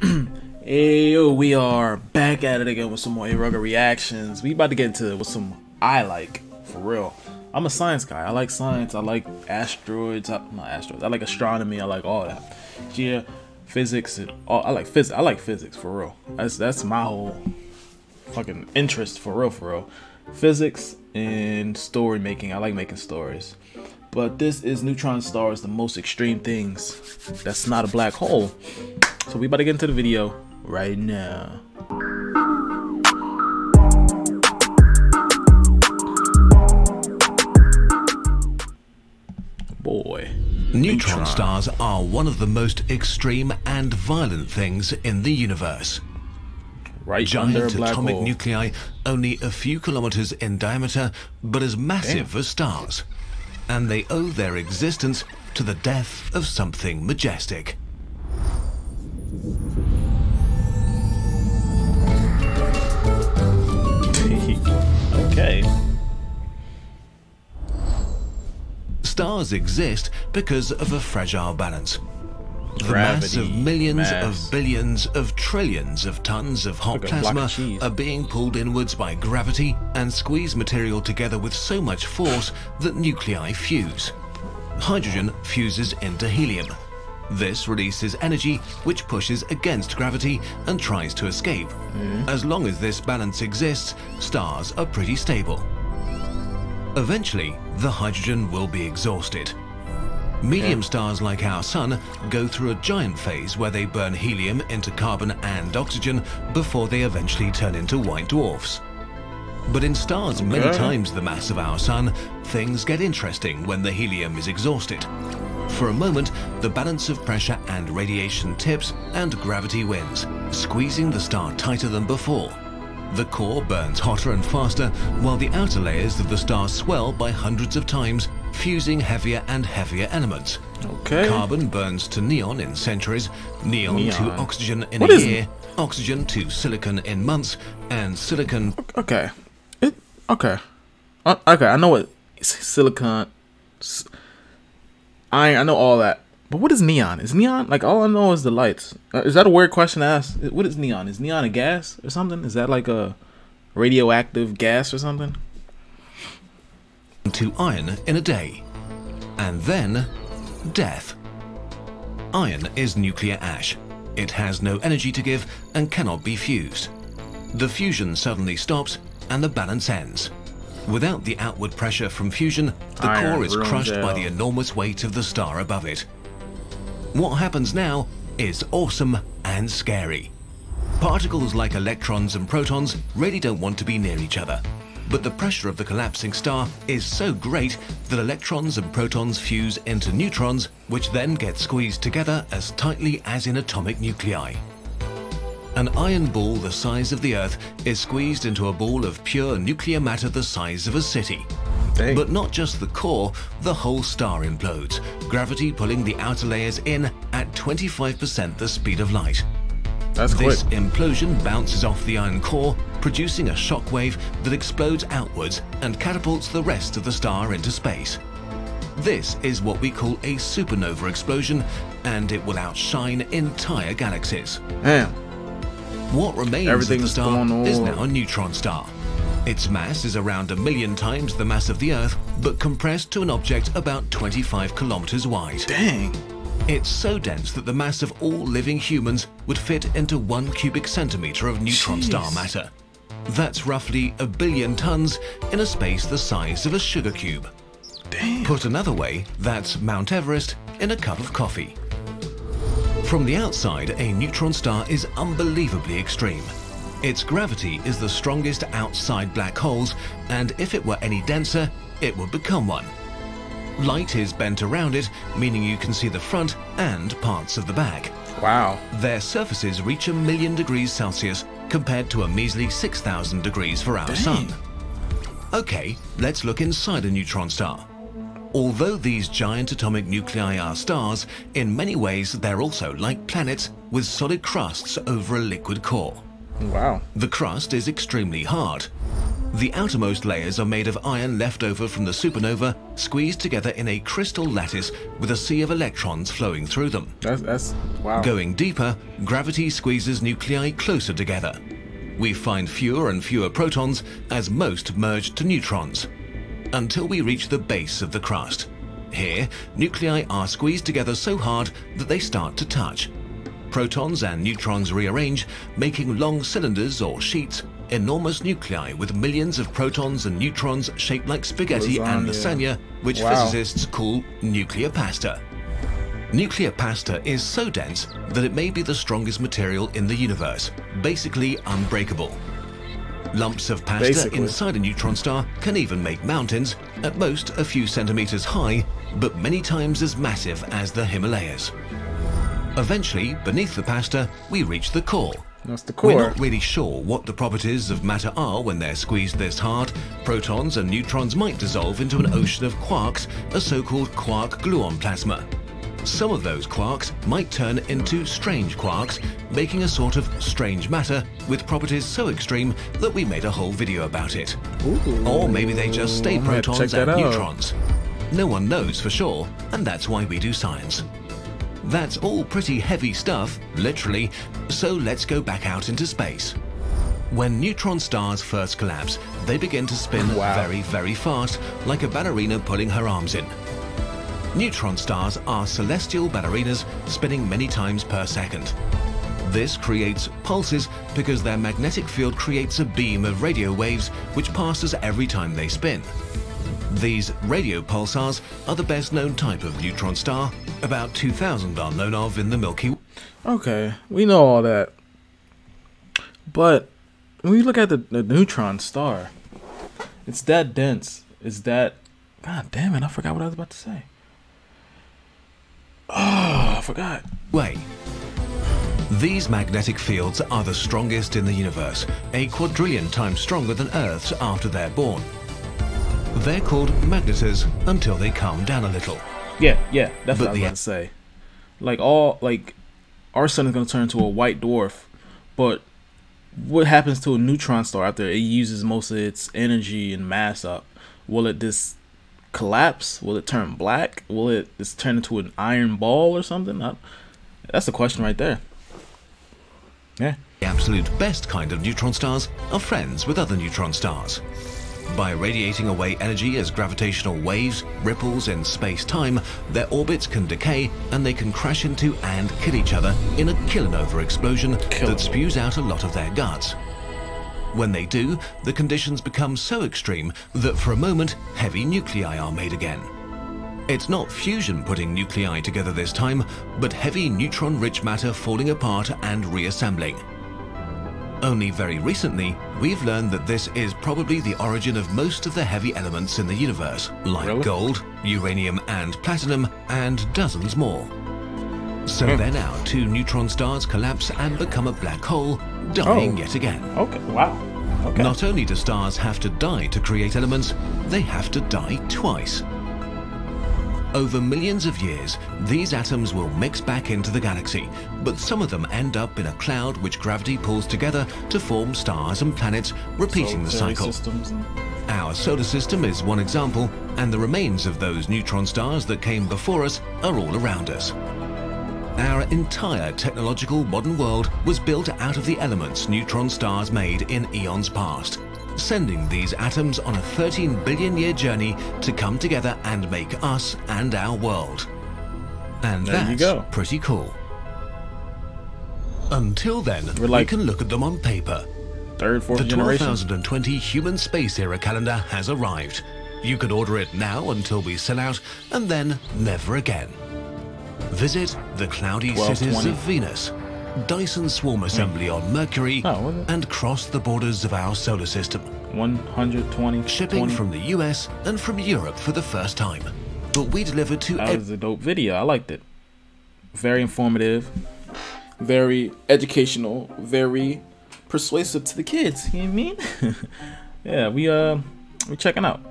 Hey, yo, we are back at it again with some more A.Rugga reactions. We about to get into what some I like, for real. I'm a science guy. I like science. I like asteroids. Not asteroids. I like astronomy. I like all that. Yeah, physics. And all. I like physics. I like physics, for real. That's my whole fucking interest, for real, for real. Physics and story making. I like making stories. But this is Neutron stars, the most extreme things. That's not a black hole. So we about to get into the video right now. Boy. Neutron stars are one of the most extreme and violent things in the universe. Right under a Giant black atomic hole. nuclei, only a few kilometers in diameter, but as massive as stars. And they owe their existence to the death of something majestic. Okay. Stars exist because of a fragile balance. The Gravity, mass of millions mass. of billions of trillions of tons of hot Like a block of plasma cheese. are being pulled inwards by gravity and squeeze material together with so much force that nuclei fuse. Hydrogen fuses into helium. This releases energy which pushes against gravity and tries to escape. As long as this balance exists, stars are pretty stable. Eventually, the hydrogen will be exhausted. Medium stars like our Sun go through a giant phase where they burn helium into carbon and oxygen before they eventually turn into white dwarfs. But in stars many times the mass of our Sun, things get interesting when the helium is exhausted. For a moment, the balance of pressure and radiation tips and gravity wins, squeezing the star tighter than before. The core burns hotter and faster, while the outer layers of the star swell by hundreds of times, fusing heavier and heavier elements. Okay. Carbon burns to neon in centuries, neon to oxygen in What a is- year, oxygen to silicon in months, and silicon... Okay. Okay. Okay, I know what silicon... I know all that. But what is neon? Is neon... Like, all I know is the lights. Is that a weird question to ask? What is neon? Is neon a gas or something? Is that like a radioactive gas or something? to iron in a day. And then, death. Iron is nuclear ash. It has no energy to give and cannot be fused. The fusion suddenly stops and the balance ends. Without the outward pressure from fusion, the Iron core is ruins crushed by hell. the enormous weight of the star above it. What happens now is awesome and scary. Particles like electrons and protons really don't want to be near each other. But the pressure of the collapsing star is so great that electrons and protons fuse into neutrons, which then get squeezed together as tightly as in atomic nuclei. An iron ball the size of the Earth is squeezed into a ball of pure nuclear matter the size of a city. Dang. But not just the core, the whole star implodes, gravity pulling the outer layers in at 25% the speed of light. That's quick. This implosion bounces off the iron core, producing a shock wave that explodes outwards and catapults the rest of the star into space. This is what we call a supernova explosion, and it will outshine entire galaxies. Damn. What remains of the Everything's star going is on. now a neutron star. Its mass is around 1,000,000 times the mass of the Earth, but compressed to an object about 25 kilometers wide. Dang. It's so dense that the mass of all living humans would fit into 1 cubic centimeter of neutron star Jeez. matter. That's roughly 1 billion tons in a space the size of a sugar cube. Damn. Put another way, that's Mount Everest in a cup of coffee. From the outside, a neutron star is unbelievably extreme. Its gravity is the strongest outside black holes, and if it were any denser, it would become one. Light is bent around it, meaning you can see the front and parts of the back. Wow. Their surfaces reach 1,000,000 degrees Celsius compared to a measly 6,000 degrees for our Dang. Sun. Okay, let's look inside a neutron star. Although these giant atomic nuclei are stars, in many ways they're also like planets with solid crusts over a liquid core. Wow. The crust is extremely hard. The outermost layers are made of iron left over from the supernova, squeezed together in a crystal lattice with a sea of electrons flowing through them. That's wow. Going deeper, gravity squeezes nuclei closer together. We find fewer and fewer protons as most merge to neutrons, until we reach the base of the crust. Here, nuclei are squeezed together so hard that they start to touch. Protons and neutrons rearrange, making long cylinders or sheets, enormous nuclei with millions of protons and neutrons shaped like spaghetti and lasagna, which physicists call nuclear pasta. Nuclear pasta is so dense that it may be the strongest material in the universe, basically unbreakable. Lumps of pasta inside a neutron star can even make mountains, at most a few centimeters high, but many times as massive as the Himalayas. Eventually, beneath the pasta, we reach the core. That's the core. We're not really sure what the properties of matter are when they're squeezed this hard. Protons and neutrons might dissolve into an ocean of quarks, a so-called quark-gluon plasma. Some of those quarks might turn into strange quarks, making a sort of strange matter with properties so extreme that we made a whole video about it. Ooh, or maybe they just stay protons and neutrons. No one knows for sure, and that's why we do science. That's all pretty heavy stuff, literally, so let's go back out into space. When neutron stars first collapse, they begin to spin very, very fast, like a ballerina pulling her arms in. Neutron stars are celestial ballerinas spinning many times per second. This creates pulses because their magnetic field creates a beam of radio waves which passes every time they spin. These radio pulsars are the best known type of neutron star. About 2,000 are known of in the Milky Way. Okay, we know all that. But when you look at the neutron star, it's that dense. It's that... God damn it, I forgot what I was about to say. Oh, I forgot. These magnetic fields are the strongest in the universe, a quadrillion times stronger than Earth's after they're born. They're called magnetars until they calm down a little. Yeah, that's what I was about to say. Like our sun is gonna turn into a white dwarf, but what happens to a neutron star after it uses most of its energy and mass up? Will it just collapse? Will it turn black? Will it just turn into an iron ball or something? That's the question right there. Yeah. The absolute best kind of neutron stars are friends with other neutron stars. By radiating away energy as gravitational waves, ripples in space-time, their orbits can decay and they can crash into and kill each other in a killing-over explosion that spews out a lot of their guts. When they do, the conditions become so extreme that for a moment, heavy nuclei are made again. It's not fusion putting nuclei together this time, but heavy neutron-rich matter falling apart and reassembling. Only very recently, we've learned that this is probably the origin of most of the heavy elements in the universe, like gold, uranium and platinum, and dozens more. So then our two neutron stars collapse and become a black hole, dying yet again. Okay, wow. Okay. Not only do stars have to die to create elements, they have to die twice. Over millions of years, these atoms will mix back into the galaxy, but some of them end up in a cloud which gravity pulls together to form stars and planets, repeating the cycle. Our solar system is one example, and the remains of those neutron stars that came before us are all around us. Our entire technological modern world was built out of the elements neutron stars made in eons past, sending these atoms on a 13 billion year journey to come together and make us and our world. And that's pretty cool. Until then, we can look at them on paper. Third, fourth generation. The 2020 Human Space Era calendar has arrived. You can order it now until we sell out, and then never again. Visit the cloudy cities of Venus, Dyson swarm assembly on Mercury, and cross the borders of our solar system. 120. Shipping from the US and from Europe for the first time. But we delivered to... That was a dope video. I liked it. Very informative, very educational, very persuasive to the kids. You know what I mean? Yeah, we checking out.